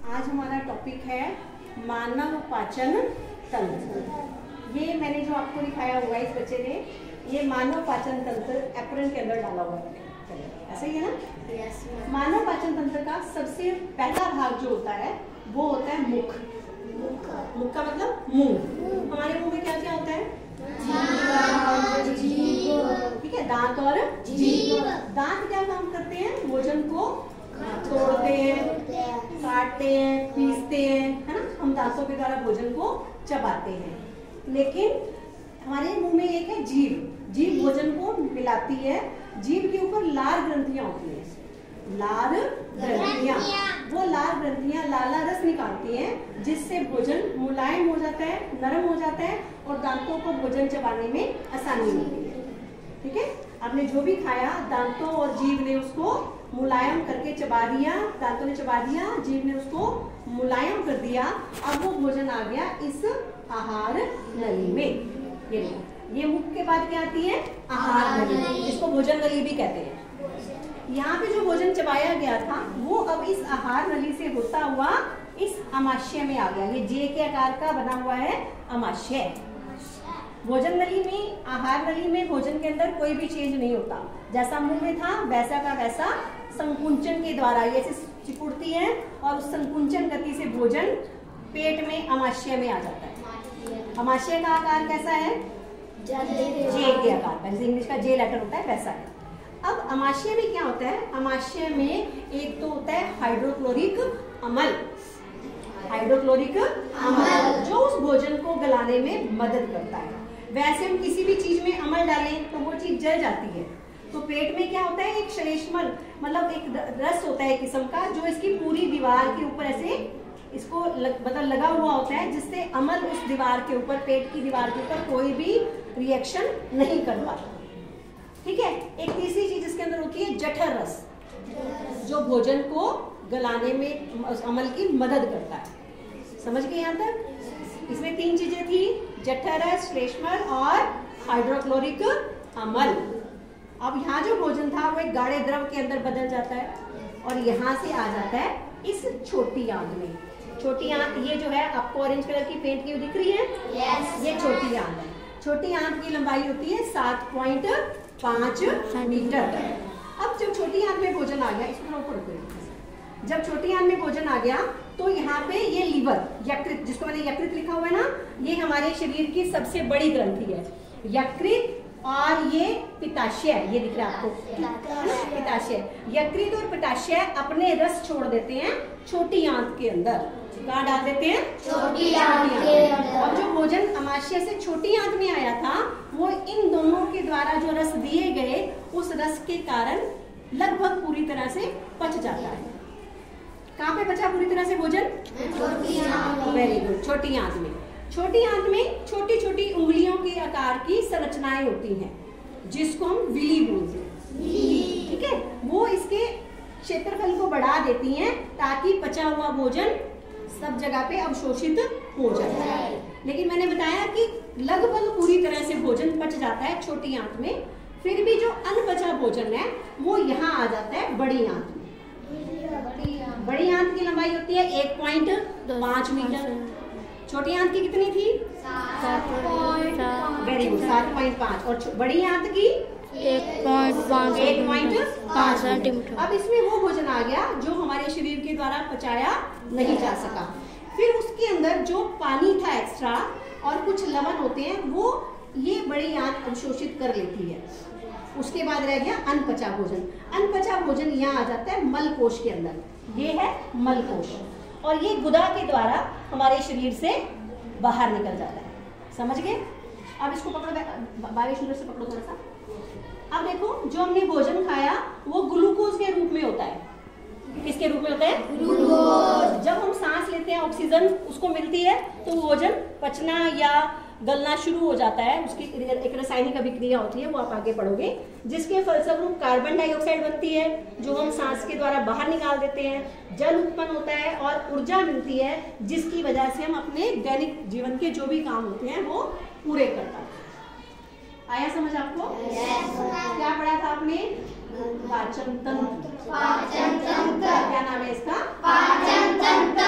आज हमारा टॉपिक है मानव पाचन तंत्र। ये मैंने जो आपको दिखाया हुआ इस बच्चे ने, ये मानव पाचन तंत्र एप्रन के अंदर डाला हुआ है, ऐसा ही है ना? yes, मानव पाचन तंत्र का सबसे पहला भाग जो होता है वो होता है मुख। मुख का मतलब मुंह। हमारे मुंह में क्या क्या होता है? ठीक है, दांत और जीभ। दांत क्या काम करते हैं? भोजन को तोड़ते हैं, काटते हैं, पीसते हैं, है ना? हम दांतों के द्वारा भोजन को चबाते हैं। लेकिन हमारे मुंह में एक है जीभ। जीभ भोजन को मिलाती है। जीभ के ऊपर लार ग्रंथियां होती हैं। लार ग्रंथियां, वो लार ग्रंथियां लाला रस निकालती हैं, जिससे भोजन मुलायम हो जाता है, नरम हो जाता है और दांतों को भोजन चबाने में आसानी होती है। ठीक है, आपने जो भी खाया दांतों और जीभ ने उसको मुलायम करके चबा दिया, दांतों ने चबा दिया, जीभ ने उसको मुलायम कर दिया। अब वो भोजन आ गया इस आहार नली में। ये मुख के बाद क्या आती है? आहार नली, जिसको भोजन नली भी कहते हैं। यहाँ पे जो भोजन चबाया गया था वो अब इस आहार नली से होता हुआ इस अमाशय में आ गया। ये जे के आकार का बना हुआ है अमाशय। भोजन नली में, आहार नली में भोजन के अंदर कोई भी चेंज नहीं होता। जैसा मुंह में था वैसा का वैसा संकुंचन के द्वारा ये सिकुड़ती है और उस संकुंचन गति से भोजन पेट में अमाशय में आ जाता है। अमाशय का आकार कैसा है? जे के आकार का, जैसे इंग्लिश का जे लेटर होता है वैसा है। अब अमाशय में क्या होता है? अमाशय में एक तो होता है हाइड्रोक्लोरिक अम्ल। हाइड्रोक्लोरिक अम्ल जो उस भोजन को गलाने में मदद करता है। वैसे हम किसी भी चीज में अम्ल डालें तो वो चीज जल जाती है। तो पेट में क्या होता है? एक श्लेष्मल मतलब एक रस होता है किस्म का, जो इसकी पूरी दीवार के ऊपर ऐसे इसको मतलब लगा हुआ होता है, जिससे अम्ल उस दीवार के ऊपर, पेट की दीवार के ऊपर कोई भी रिएक्शन नहीं कर पाता। ठीक है, एक तीसरी चीज इसके अंदर होती है जठर रस, जो भोजन को गलाने में अम्ल की मदद करता है। समझ गए यहाँ तक? इसमें तीन चीजें थी, जठर रस, श्लेष्मल और हाइड्रोक्लोरिक अम्ल। अब यहाँ जो भोजन था वो एक गाढ़े द्रव के अंदर बदल जाता है और यहाँ से आ जाता है इस छोटी आंत में। छोटी आंत ये जो है आपको ऑरेंज कलर की पेंट की दिख रही है? yes. ये छोटी आंत है। छोटी आंत की लंबाई होती है 7.5 मीटर। अब जब छोटी आंत में भोजन आ गया, इसको ऊपर रखो। जब छोटी आंत में भोजन आ गया तो यहाँ पे ये लीवर, यकृत, जिसको मैंने यकृत लिखा हुआ है ना, ये हमारे शरीर की सबसे बड़ी ग्रंथि है। यकृत और ये पित्ताशय, ये दिख रहा है आपको, पित्ताशय। यकृत और पित्ताशय अपने रस छोड़ देते हैं छोटी आंत के अंदर। कहाँ डाल देते हैं? छोटी आंत के अंदर। अब जो भोजन अमाशय से छोटी आंत में आया था वो इन दोनों के द्वारा जो रस दिए गए, उस रस के कारण लगभग पूरी तरह से पच जाता है। कहाँ पे बचा पूरी तरह से भोजन? छोटी आंत। वेरी गुड, छोटी आंत में। छोटी आंत में छोटी छोटी उंगलियों के आकार की संरचनाएं होती हैं, जिसको हम विली बोलते हैं। ठीक है, वो इसके क्षेत्रफल को बढ़ा देती हैं ताकि पचा हुआ भोजन सब जगह पे अवशोषित हो जाए। लेकिन मैंने बताया कि लगभग पूरी तरह से भोजन पच जाता है छोटी आंत में। फिर भी जो अनपचा भोजन है वो यहाँ आ जाता है बड़ी आंत में। बड़ी आंत की लंबाई होती है 1.5 मीटर। छोटी आंत की कितनी थी? 7.5। Very good, 7.5। और बड़ी आंत की 1.5 सेंटीमीटर। अब इसमें वो भोजन आ गया जो हमारे शरीर के द्वारा पचाया नहीं जा सका। फिर उसके अंदर जो पानी था एक्स्ट्रा और कुछ लवण होते हैं, वो ये बड़ी आंत अवशोषित कर लेती है। उसके बाद रह गया अनपचा भोजन। अनपचा भोजन यहाँ आ जाता है मलकोश के अंदर। ये है मलकोश और ये गुदा के द्वारा हमारे शरीर से बाहर निकल जाता है। समझ गए? अब इसको पकड़ो, बारिश से पकड़ो थोड़ा सा। अब देखो, जो हमने भोजन खाया वो ग्लूकोज के रूप में होता है। किसके रूप में होता है? ग्लूकोज। जब हम सांस लेते हैं ऑक्सीजन उसको मिलती है तो भोजन पचना या गलना शुरू हो जाता है। उसकी एक रासायनिक अभिक्रिया होती है, वो आप आगे पढ़ोगे, जिसके फलस्वरूप कार्बन डाइऑक्साइड बनती है जो हम सांस के द्वारा बाहर निकाल देते हैं। जल उत्पन्न होता है और ऊर्जा मिलती है, जिसकी वजह से हम अपने दैनिक जीवन के जो भी काम होते हैं वो पूरे कर पाते हैं। आया समझ आपको? क्या पढ़ा था आपने? पाचन तंत्र। क्या नाम है इसका? पाचन तंत्र।